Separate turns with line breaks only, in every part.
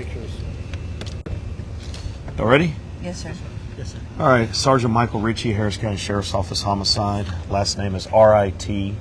pictures.
All ready?
Yes, sir.
Yes, sir.
All right, Sergeant Michael Ritchie, Harris County Sheriff's Office Homicide. Last name is Ritchie.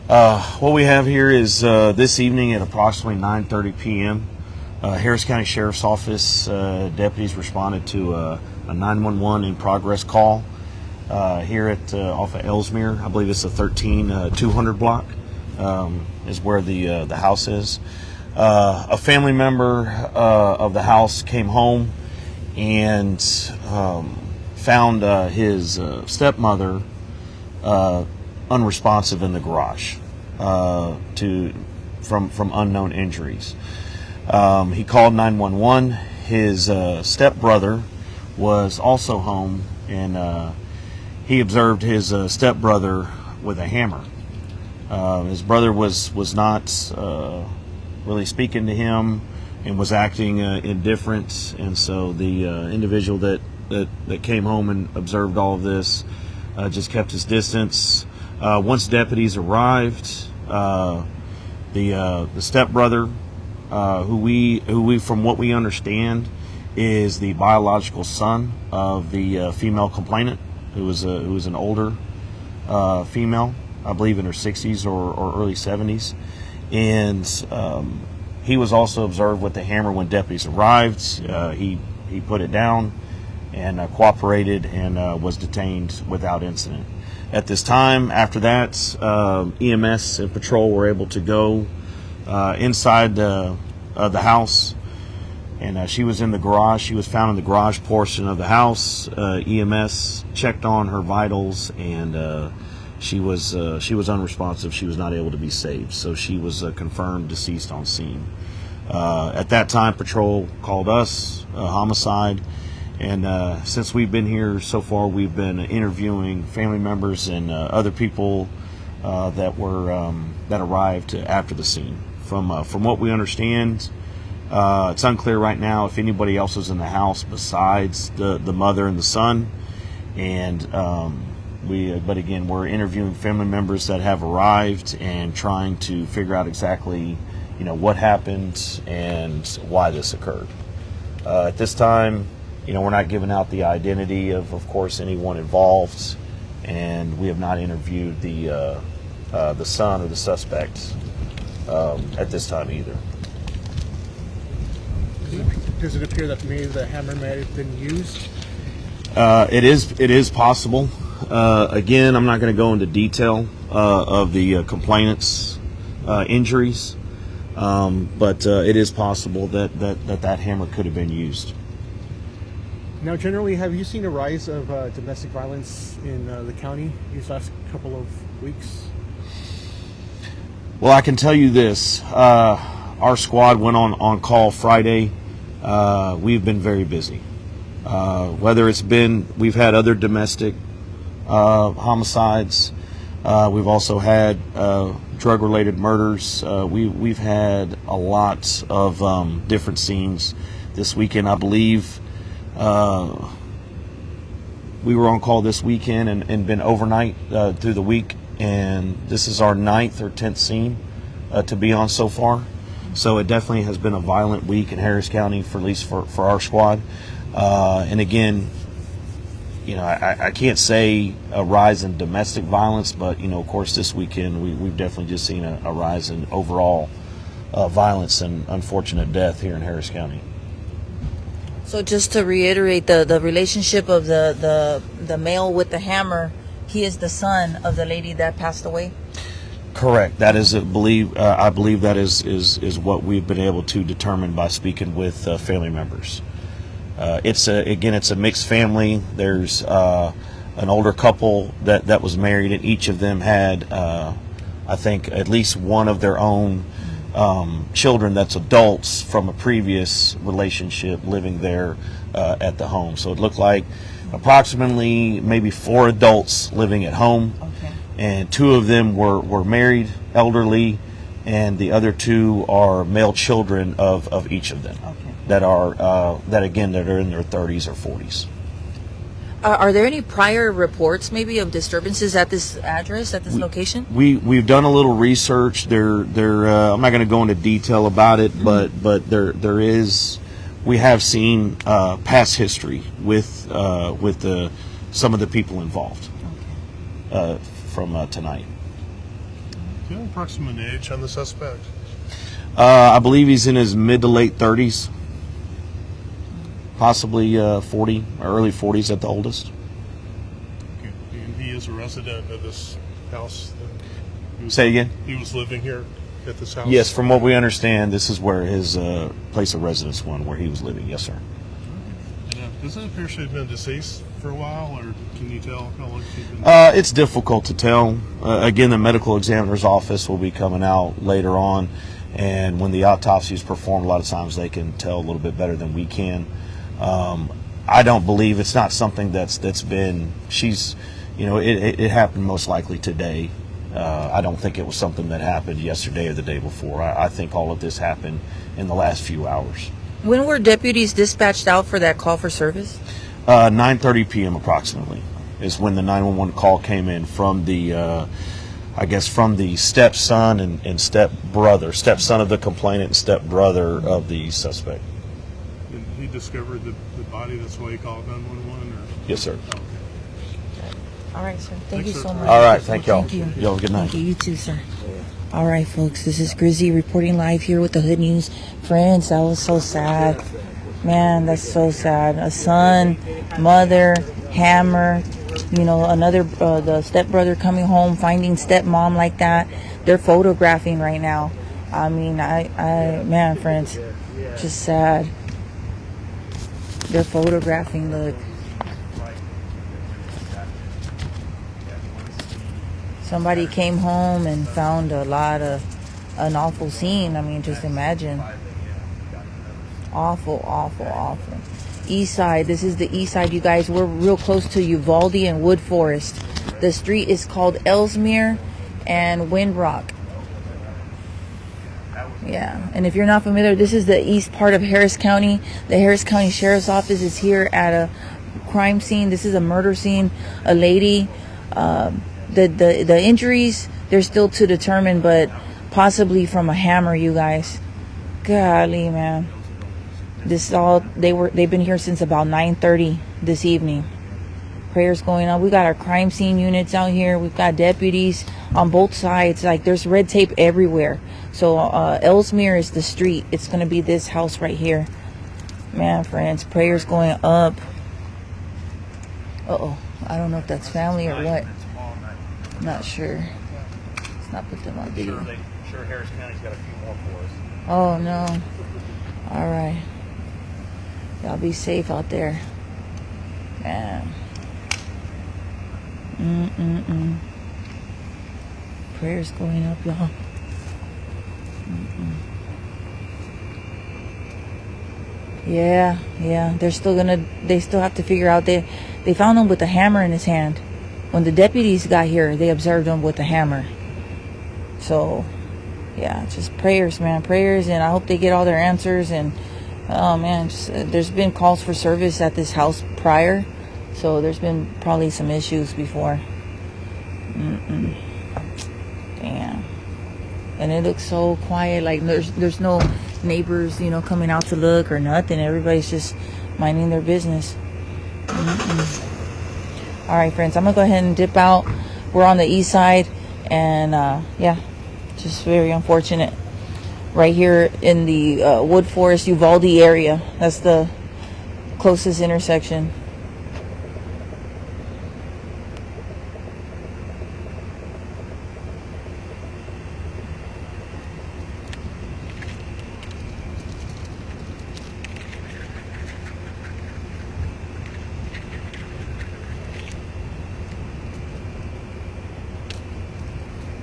What we have here is this evening at approximately 9:30 p.m. Harris County Sheriff's Office deputies responded to a 911 in progress call here at off of Ellesmere. I believe it's the 13200 block is where the house is. A family member of the house came home and found his stepmother unresponsive in the garage from unknown injuries. He called 911. His stepbrother was also home, and he observed his stepbrother with a hammer. His brother was not really speaking to him and was acting indifferent, and so the individual that came home and observed all of this just kept his distance. Once deputies arrived, the stepbrother, who we from what we understand is the biological son of the female complainant, who was an older female, I believe in her 60s or early 70s, and he was also observed with the hammer when deputies arrived. He put it down and cooperated and was detained without incident. At this time, after that, EMS and patrol were able to go inside the house, and she was in the garage. She was found in the garage portion of the house. EMS checked on her vitals, and she was unresponsive. She was not able to be saved, so she was confirmed deceased on scene. At that time, patrol called us, homicide. And since we've been here so far, we've been interviewing family members and other people that arrived after the scene. From what we understand, it's unclear right now if anybody else was in the house besides the mother and the son. And but again, we're interviewing family members that have arrived and trying to figure out exactly, what happened and why this occurred. At this time, we're not giving out the identity of course, anyone involved, and we have not interviewed the son or the suspect at this time either.
Does it appear that maybe the hammer may have been used?
It is possible. Again, I'm not going to go into detail of the complainant's injuries, but it is possible that hammer could have been used.
Now, generally, have you seen a rise of domestic violence in the county these last couple of weeks?
Well, I can tell you this. Our squad went on call Friday. We've been very busy. Whether we've had other domestic homicides. We've also had drug-related murders. We've had a lot of different scenes this weekend. I believe we were on call this weekend and been overnight through the week, and this is our 9th or 10th scene to be on so far. So it definitely has been a violent week in Harris County, at least for our squad. And again, I can't say a rise in domestic violence, but of course this weekend we've definitely just seen a rise in overall violence and unfortunate death here in Harris County.
So just to reiterate, the relationship of the male with the hammer, he is the son of the lady that passed away?
Correct. That is, I believe that is what we've been able to determine by speaking with family members. It's a mixed family. There's an older couple that was married, and each of them had, I think, at least one of their own children that's adults from a previous relationship living there at the home. So it looked like approximately maybe 4 adults living at home.
Okay.
And 2 of them were married, elderly, and the other 2 are male children of each of them.
Okay.
That are in their 30s or 40s.
Are there any prior reports, maybe, of disturbances at this address, at this location?
We've done a little research. I'm not going to go into detail about it, but there is. We have seen past history with some of the people involved from tonight.
Do you have approximate age on the suspect?
I believe he's in his mid to late 30s, possibly 40 or early 40s at the oldest.
Okay. And he is a resident of this house?
Say again?
He was living here at this house?
Yes, from what we understand, this is where his place of residence was, where he was living. Yes, sir.
Does it appear to have been deceased for a while, or can you tell how long she's been?
It's difficult to tell. Again, the medical examiner's office will be coming out later on, and when the autopsy is performed, a lot of times they can tell a little bit better than we can. I don't believe it's not something that's been. She's, it happened most likely today. I don't think it was something that happened yesterday or the day before. I think all of this happened in the last few hours.
When were deputies dispatched out for that call for service?
9:30 p.m. approximately is when the 911 call came in from the, from the stepson and stepson of the complainant and stepbrother of the suspect.
And he discovered the body, that's why he called 911?
Yes, sir.
Oh, okay.
All right, sir. Thank
Thanks,
you
sir.
so much.
All right, thank y'all.
Thank you.
Y'all have a good night.
Thank you. You too, sir. All right, folks. This is Grizzy reporting live here with the Hood News. Friends, that was so sad. Man, that's so sad. A son, mother, hammer, another, the stepbrother coming home, finding stepmom like that. They're photographing right now. I mean, man, friends, just sad. They're photographing, look. Somebody came home and found an awful scene. I mean, just imagine. Awful, awful, awful. East side. This is the east side, you guys. We're real close to Uvalde and Woodforest. The street is called Ellesmere and Windrock. Yeah. And if you're not familiar, this is the east part of Harris County. The Harris County Sheriff's Office is here at a crime scene. This is a murder scene. A lady. The injuries, they're still to determine, but possibly from a hammer, you guys. Golly, man. They've been here since about 9:30 this evening. Prayers going on. We got our crime scene units out here. We've got deputies on both sides. Like, there's red tape everywhere. So Ellesmere is the street. It's going to be this house right here. Man, friends, prayers going up. Uh-oh. I don't know if that's family or what. Not sure. Let's not put them on video.
Sure Harris County's got a few more for us.
Oh, no. All right. Y'all be safe out there. Man. Prayers going up, y'all. Yeah. They still have to figure out. They found him with a hammer in his hand. When the deputies got here, they observed him with a hammer. So, yeah, just prayers, man. Prayers, and I hope they get all their answers. And, oh, man, there's been calls for service at this house prior. So there's been probably some issues before. Damn. And it looks so quiet. Like, there's no neighbors, coming out to look or nothing. Everybody's just minding their business. All right, friends, I'm going to go ahead and dip out. We're on the east side, and, just very unfortunate. Right here in the Woodforest, Uvalde area. That's the closest intersection.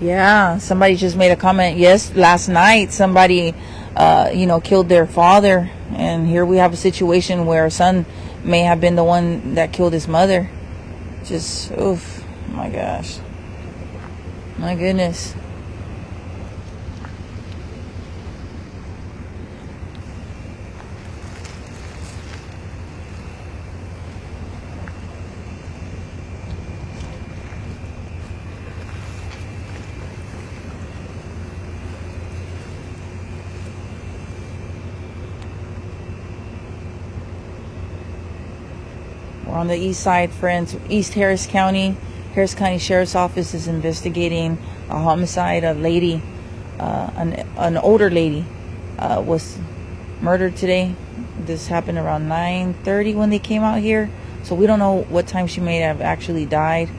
Yeah, somebody just made a comment. Yes, last night somebody, killed their father, and here we have a situation where a son may have been the one that killed his mother. Just, oof, my gosh, my goodness. We're on the east side, friends. East Harris County. Harris County Sheriff's Office is investigating a homicide. A lady, an older lady, was murdered today. This happened around 9:30 when they came out here. So we don't know what time she may have actually died.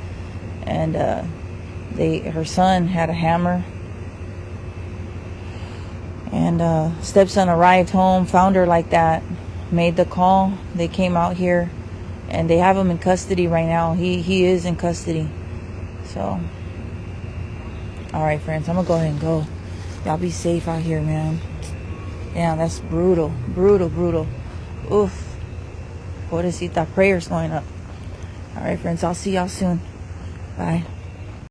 And her son had a hammer. And stepson arrived home, found her like that, made the call. They came out here, and they have him in custody right now. He is in custody. So, all right, friends, I'm gonna go ahead and go. Y'all be safe out here, man. Damn, that's brutal, brutal, brutal. Oof. Pobrecita, prayers going up. All right, friends, I'll see y'all soon. Bye.